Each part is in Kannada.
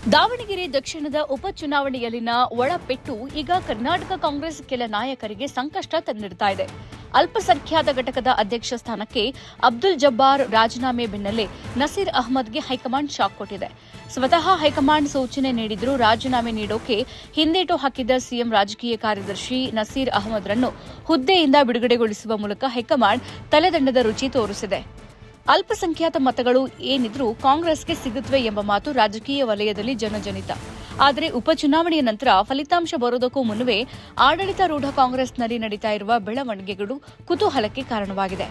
ದಾವಣಗೆರೆ ದಕ್ಷಿಣದ ಉಪಚುನಾವಣೆಯಲ್ಲಿನ ಒಳಪೆಟ್ಟು ಈಗ ಕರ್ನಾಟಕ ಕಾಂಗ್ರೆಸ್ ಕೆಲ ನಾಯಕರಿಗೆ ಸಂಕಷ್ಟ ತಂದಿಡ್ತಾ ಇದೆ. ಅಲ್ಪಸಂಖ್ಯಾತ ಘಟಕದ ಅಧ್ಯಕ್ಷ ಸ್ಥಾನಕ್ಕೆ ಅಬ್ದುಲ್ ಜಬ್ಬಾರ್ ರಾಜೀನಾಮೆ ಬೆನ್ನಲ್ಲೇ ನಸೀರ್ ಅಹಮದ್ಗೆ ಹೈಕಮಾಂಡ್ ಶಾಕ್ ಕೊಟ್ಟಿದೆ. ಸ್ವತಃ ಹೈಕಮಾಂಡ್ ಸೂಚನೆ ನೀಡಿದ್ರೂ ರಾಜೀನಾಮೆ ನೀಡೋಕೆ ಹಿಂದೇಟು ಹಾಕಿದ್ದ ಸಿಎಂ ರಾಜಕೀಯ ಕಾರ್ಯದರ್ಶಿ ನಸೀರ್ ಅಹಮದ್ರನ್ನು ಹುದ್ದೆಯಿಂದ ಬಿಡುಗಡೆಗೊಳಿಸುವ ಮೂಲಕ ಹೈಕಮಾಂಡ್ ತಲೆದಂಡದ ರುಚಿ ತೋರಿಸಿದೆ. ಅಲ್ಪಸಂಖ್ಯಾತ ಮತಗಳು ಏನಿದ್ರೂ ಕಾಂಗ್ರೆಸ್ಗೆ ಸಿಗುತ್ತವೆ ಎಂಬ ಮಾತು ರಾಜಕೀಯ ವಲಯದಲ್ಲಿ ಜನಜನಿತ. ಆದರೆ ಉಪಚುನಾವಣೆಯ ನಂತರ ಫಲಿತಾಂಶ ಬರೋದಕ್ಕೂ ಮುನ್ನವೇ ಆಡಳಿತಾರೂಢ ಕಾಂಗ್ರೆಸ್ನಲ್ಲಿ ನಡೀತಾ ಇರುವ ಬೆಳವಣಿಗೆಗಳು ಕುತೂಹಲಕ್ಕೆ ಕಾರಣವಾಗಿದೆ.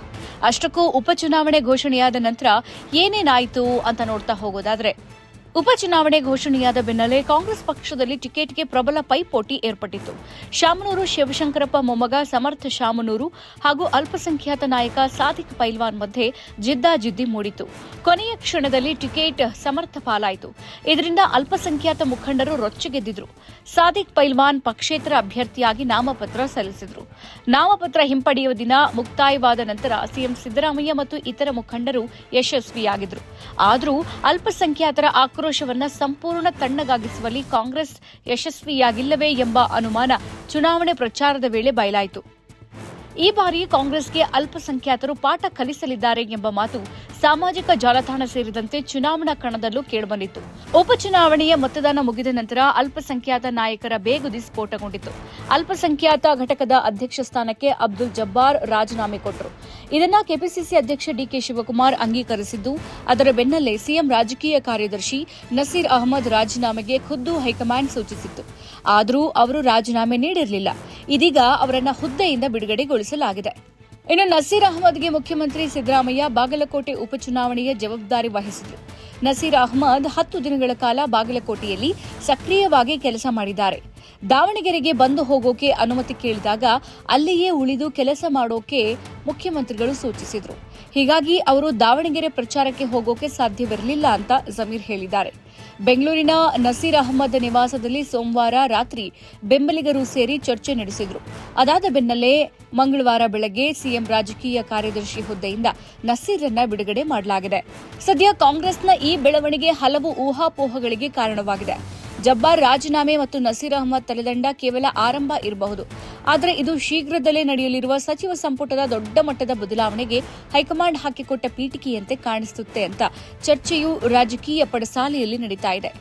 ಅಷ್ಟಕ್ಕೂ ಉಪಚುನಾವಣೆ ಘೋಷಣೆಯಾದ ನಂತರ ಏನೇನಾಯಿತು ಅಂತ ನೋಡ್ತಾ ಹೋಗೋದಾದ್ರೆ, ಉಪಚುನಾವಣೆ ಘೋಷಣೆಯಾದ ಬೆನ್ನಲ್ಲೇ ಕಾಂಗ್ರೆಸ್ ಪಕ್ಷದಲ್ಲಿ ಟಿಕೆಟ್ಗೆ ಪ್ರಬಲ ಪೈಪೋಟಿ ಏರ್ಪಟ್ಟಿತ್ತು. ಶಾಮನೂರು ಶಿವಶಂಕರಪ್ಪ ಮೊಮ್ಮಗ ಸಮರ್ಥ ಶಾಮನೂರು ಹಾಗೂ ಅಲ್ಪಸಂಖ್ಯಾತ ನಾಯಕ ಸಾದಿಕ್ ಪೈಲ್ವಾನ್ ಮಧ್ಯೆ ಜಿದ್ದಾಜಿದ್ದಿ ಮೂಡಿತು. ಕೊನೆಯ ಕ್ಷಣದಲ್ಲಿ ಟಿಕೆಟ್ ಸಮರ್ಥ ಪಾಲಾಯಿತು. ಇದರಿಂದ ಅಲ್ಪಸಂಖ್ಯಾತ ಮುಖಂಡರು ರೊಚ್ಚಿಗೆದ್ದಿದ್ರು. ಸಾದಿಕ್ ಪೈಲ್ವಾನ್ ಪಕ್ಷೇತರ ಅಭ್ಯರ್ಥಿಯಾಗಿ ನಾಮಪತ್ರ ಸಲ್ಲಿಸಿದರು. ನಾಮಪತ್ರ ಹಿಂಪಡೆಯುವ ದಿನ ಮುಕ್ತಾಯವಾದ ನಂತರ ಸಿಎಂ ಸಿದ್ದರಾಮಯ್ಯ ಮತ್ತು ಇತರ ಮುಖಂಡರು ಯಶಸ್ವಿಯಾಗಿದ್ದರು. ಆದರೂ ಅಲ್ಪಸಂಖ್ಯಾತರ ಆಕ್ರೋಶವನ್ನು ಸಂಪೂರ್ಣ ತಣ್ಣಗಾಗಿಸುವಲ್ಲಿ ಕಾಂಗ್ರೆಸ್ ಯಶಸ್ವಿಯಾಗಿಲ್ಲವೇ ಎಂಬ ಅನುಮಾನ ಚುನಾವಣೆ ಪ್ರಚಾರದ ವೇಳೆ ಬಯಲಾಯಿತು. ಈ ಬಾರಿ ಕಾಂಗ್ರೆಸ್ಗೆ ಅಲ್ಪಸಂಖ್ಯಾತರು ಪಾಠ ಕಲಿಸಲಿದ್ದಾರೆ ಎಂಬ ಮಾತು ಸಾಮಾಜಿಕ ಜಾಲತಾಣ ಸೇರಿದಂತೆ ಚುನಾವಣಾ ಕಣದಲ್ಲೂ ಕೇಳಿಬಂದಿತ್ತು. ಉಪಚುನಾವಣೆಯ ಮತದಾನ ಮುಗಿದ ನಂತರ ಅಲ್ಪಸಂಖ್ಯಾತ ನಾಯಕರ ಬೇಗುದಿ ಸ್ಫೋಟಗೊಂಡಿತ್ತು. ಅಲ್ಪಸಂಖ್ಯಾತ ಘಟಕದ ಅಧ್ಯಕ್ಷ ಸ್ಥಾನಕ್ಕೆ ಅಬ್ದುಲ್ ಜಬ್ಬಾರ್ ರಾಜೀನಾಮೆ ಕೊಟ್ಟರು. ಇದನ್ನ ಕೆಪಿಸಿಸಿ ಅಧ್ಯಕ್ಷ ಡಿಕೆ ಶಿವಕುಮಾರ್ ಅಂಗೀಕರಿಸಿದ್ದು, ಅದರ ಬೆನ್ನಲ್ಲೇ ಸಿಎಂ ರಾಜಕೀಯ ಕಾರ್ಯದರ್ಶಿ ನಸೀರ್ ಅಹಮದ್ ರಾಜೀನಾಮೆಗೆ ಖುದ್ದು ಹೈಕಮಾಂಡ್ ಸೂಚಿಸಿತ್ತು. ಆದರೂ ಅವರು ರಾಜೀನಾಮೆ ನೀಡಿರಲಿಲ್ಲ. ಇದೀಗ ಅವರನ್ನ ಹುದ್ದೆಯಿಂದ ಬಿಡುಗಡೆಗೊಳಿಸಲಾಗಿದೆ. ಇನ್ನು ನಸೀರ್ ಅಹಮದ್ಗೆ ಮುಖ್ಯಮಂತ್ರಿ ಸಿದ್ದರಾಮಯ್ಯ ಬಾಗಲಕೋಟೆ ಉಪಚುನಾವಣೆಯ ಜವಾಬ್ದಾರಿ ವಹಿಸಿದರು. ನಸೀರ್ ಅಹಮದ್ 10 ದಿನಗಳ ಕಾಲ ಬಾಗಲಕೋಟೆಯಲ್ಲಿ ಸಕ್ರಿಯವಾಗಿ ಕೆಲಸ ಮಾಡಿದ್ದಾರೆ. ದಾವಣಗೆರೆಗೆ ಬಂದು ಹೋಗೋಕೆ ಅನುಮತಿ ಕೇಳಿದಾಗ ಅಲ್ಲಿಯೇ ಉಳಿದು ಕೆಲಸ ಮಾಡೋಕೆ ಮುಖ್ಯಮಂತ್ರಿಗಳು ಸೂಚಿಸಿದರು. ಹೀಗಾಗಿ ಅವರು ದಾವಣಗೆರೆ ಪ್ರಚಾರಕ್ಕೆ ಹೋಗೋಕೆ ಸಾಧ್ಯವಿರಲಿಲ್ಲ ಅಂತ ಜಮೀರ್ ಹೇಳಿದ್ದಾರೆ. ಬೆಂಗಳೂರಿನ ನಸೀರ್ ಅಹಮದ್ ನಿವಾಸದಲ್ಲಿ ಸೋಮವಾರ ರಾತ್ರಿ ಬೆಂಬಲಿಗರು ಸೇರಿ ಚರ್ಚೆ ನಡೆಸಿದರು. ಅದಾದ ಬೆನ್ನಲ್ಲೇ ಮಂಗಳವಾರ ಬೆಳಗ್ಗೆ ಸಿಎಂ ರಾಜಕೀಯ ಕಾರ್ಯದರ್ಶಿ ಹುದ್ದೆಯಿಂದ ನಸೀರನ್ನ ಬಿಡುಗಡೆ ಮಾಡಲಾಗಿದೆ. ಸದ್ಯ ಕಾಂಗ್ರೆಸ್ನ ಈ ಬೆಳವಣಿಗೆ ಹಲವು ಊಹಾಪೋಹಗಳಿಗೆ ಕಾರಣವಾಗಿದೆ. ಜಬ್ಬಾರ್ ರಾಜೀನಾಮೆ ಮತ್ತು ನಸೀರ್ ಅಹಮದ್ ತಲೆದಂಡ ಕೇವಲ ಆರಂಭ ಇರಬಹುದು. ಆದರೆ ಇದು ಶೀಘ್ರದಲ್ಲೇ ನಡೆಯಲಿರುವ ಸಚಿವ ಸಂಪುಟದ ದೊಡ್ಡ ಮಟ್ಟದ ಬದಲಾವಣೆಗೆ ಹೈಕಮಾಂಡ್ ಹಾಕಿಕೊಟ್ಟ ಪೀಠಿಕೆಯಂತೆ ಕಾಣಿಸುತ್ತೆ ಅಂತ ಚರ್ಚೆಯು ರಾಜಕೀಯ ಪಡಸಾಲೆಯಲ್ಲಿ ನಡೀತಾ ಇದೆ.